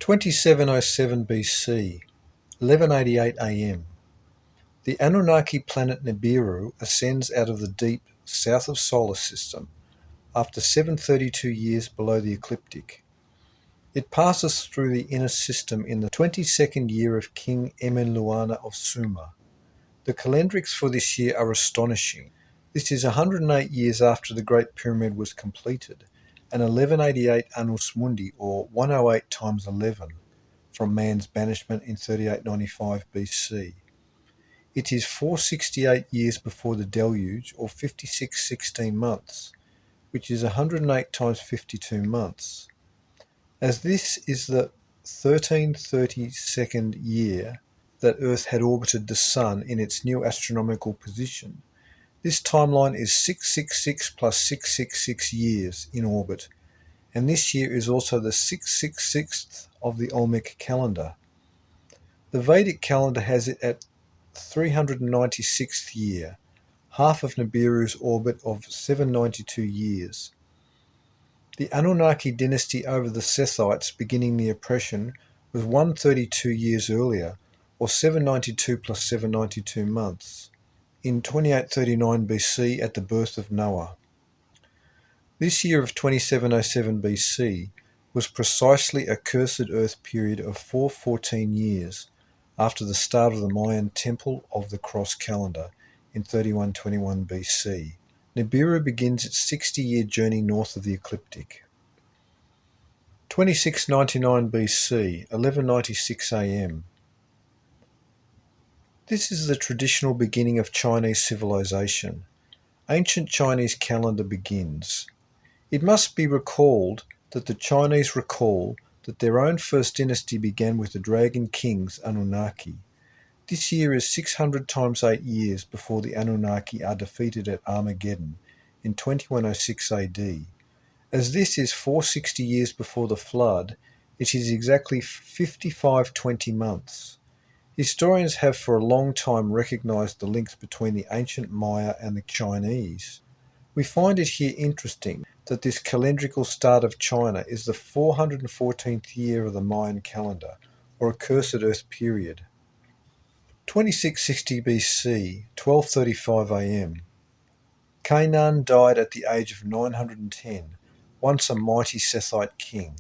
2707 BC, 1188 AM. The Anunnaki planet Nibiru ascends out of the deep south of solar system after 732 years below the ecliptic. It passes through the inner system in the 22nd year of King Emenluana of Sumer. The calendrics for this year are astonishing. This is 108 years after the Great Pyramid was completed, and 1188 Annus Mundi, or 108 times 11, from man's banishment in 3895 BC. It is 468 years before the deluge, or 5616 months, which is 108 times 52 months. As this is the 1332nd year that Earth had orbited the Sun in its new astronomical position, this timeline is 666 plus 666 years in orbit, and this year is also the 666th of the Olmec calendar. The Vedic calendar has it at 396th year, half of Nibiru's orbit of 792 years. The Anunnaki dynasty over the Sethites beginning the oppression was 132 years earlier, or 792 plus 792 months, in 2839 BC at the birth of Noah. This year of 2707 BC was precisely a cursed Earth period of 414 years after the start of the Mayan Temple of the Cross calendar in 3121 BC. Nibiru begins its 60-year journey north of the ecliptic. 2699 BC, 1196 AM. This is the traditional beginning of Chinese civilization. Ancient Chinese calendar begins. It must be recalled that the Chinese recall that their own first dynasty began with the Dragon Kings Anunnaki. This year is 600 times 8 years before the Anunnaki are defeated at Armageddon in 2106 AD. As this is 460 years before the flood, it is exactly 5520 months. Historians have for a long time recognized the links between the ancient Maya and the Chinese. We find it here interesting that this calendrical start of China is the 414th year of the Mayan calendar, or a cursed Earth period. 2660 BC, 1235 AM. Canaan died at the age of 910, once a mighty Sethite king.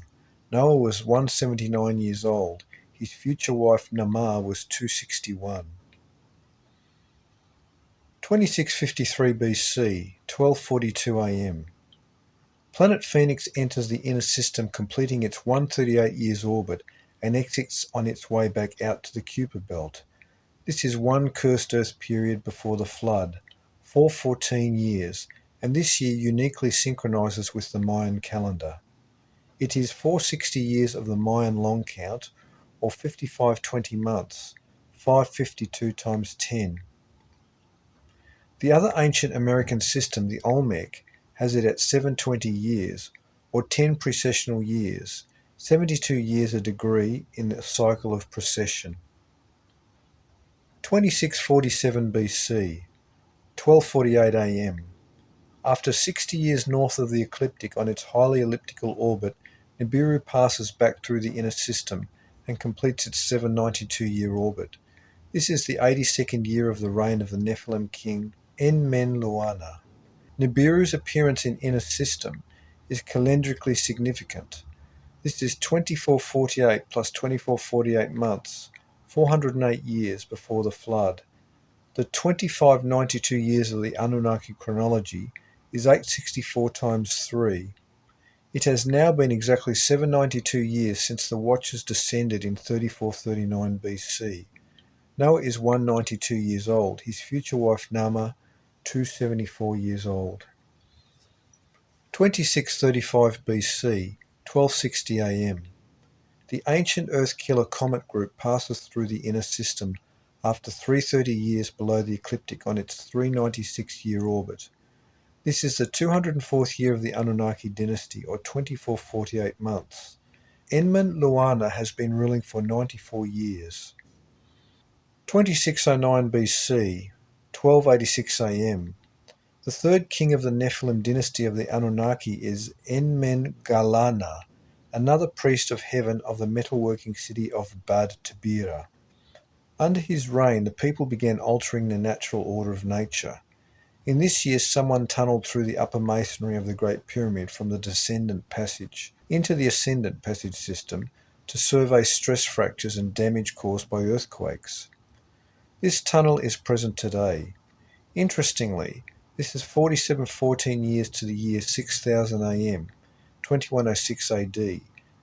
Noah was 179 years old. His future wife Naamah was 261. 2653 BC, 1242 AM. Planet Phoenix enters the inner system, completing its 138 years orbit and exits on its way back out to the Kuiper belt. This is one cursed Earth period before the flood, 414 years, and this year uniquely synchronizes with the Mayan calendar. It is 460 years of the Mayan long count, or 5520 months, 552 times 10. The other ancient American system, the Olmec, has it at 720 years, or 10 precessional years, 72 years a degree in the cycle of precession. 2647 BC, 1248 AM. After 60 years north of the ecliptic on its highly elliptical orbit, Nibiru passes back through the inner system and completes its 792-year orbit. This is the 82nd year of the reign of the Nephilim king Enmenluana. Nibiru's appearance in inner system is calendrically significant. This is 2448 plus 2448 months, 408 years before the flood. The 2592 years of the Anunnaki chronology is 864 times 3. It has now been exactly 792 years since the Watchers descended in 3439 BC. Noah is 192 years old. His future wife Naamah, 274 years old. 2635 BC, 1260 AM. The ancient Earth-killer comet group passes through the inner system after 330 years below the ecliptic on its 396-year orbit. This is the 204th year of the Anunnaki dynasty, or 2448 months. Enmenluana has been ruling for 94 years. 2609 BC, 1286 AM. The third king of the Nephilim dynasty of the Anunnaki is Enmengalana, another priest of heaven of the metalworking city of Bad Tabira. Under his reign, the people began altering the natural order of nature. In this year, someone tunneled through the upper masonry of the Great Pyramid from the descendant passage into the ascendant passage system to survey stress fractures and damage caused by earthquakes. This tunnel is present today. Interestingly, this is 4714 years to the year 6000 AM, 2106 AD,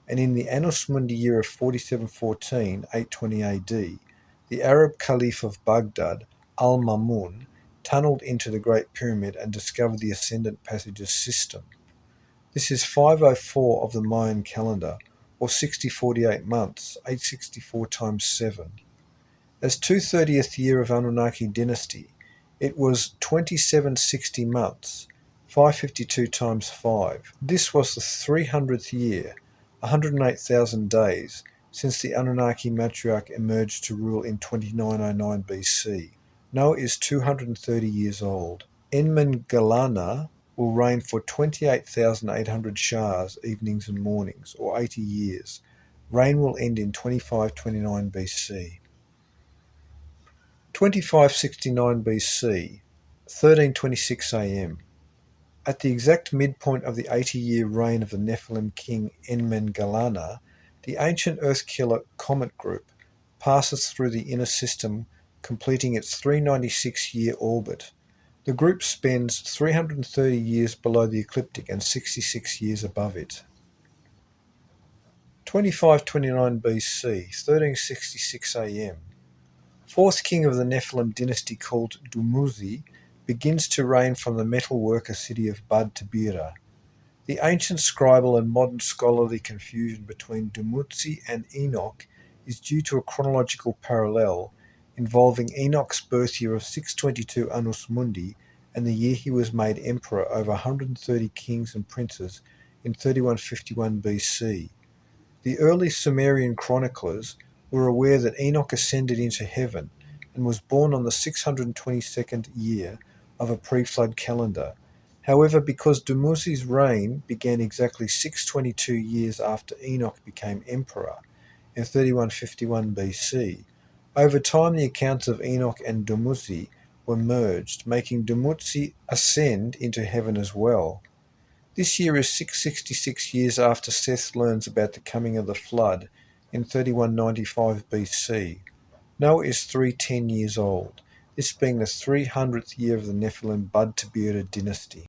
and in the Annus Mundi year of 4714, 820 AD, the Arab Caliph of Baghdad, Al-Mamun, tunneled into the Great Pyramid and discovered the ascendant passages system. This is 504 of the Mayan calendar, or 6048 months, 864 times 7. As 230th year of Anunnaki dynasty, it was 2760 months, 552 times 5. This was the 300th year, 108,000 days, since the Anunnaki matriarch emerged to rule in 2909 BC. Noah is 230 years old. Enmengalana will reign for 28,800 shahs, evenings and mornings, or 80 years. Reign will end in 2529 BC. 2569 BC, 1326 AM. At the exact midpoint of the 80-year reign of the Nephilim king Enmengalana, the ancient Earth-killer comet group passes through the inner system, completing its 396-year orbit. The group spends 330 years below the ecliptic and 66 years above it. 2529 BC, 1366 AM. Fourth king of the Nephilim dynasty called Dumuzi begins to reign from the metal worker city of Bad Tabira. The ancient scribal and modern scholarly confusion between Dumuzi and Enoch is due to a chronological parallel involving Enoch's birth year of 622 Annus Mundi and the year he was made emperor over 130 kings and princes in 3151 BC. The early Sumerian chroniclers were aware that Enoch ascended into heaven and was born on the 622nd year of a pre-flood calendar. However, because Dumuzi's reign began exactly 622 years after Enoch became emperor in 3151 BC, over time the accounts of Enoch and Dumuzi were merged, making Dumuzi ascend into heaven as well. This year is 666 years after Seth learns about the coming of the flood in 3195 BC. Noah is 310 years old, this being the 300th year of the Nephilim Bad Tabira dynasty.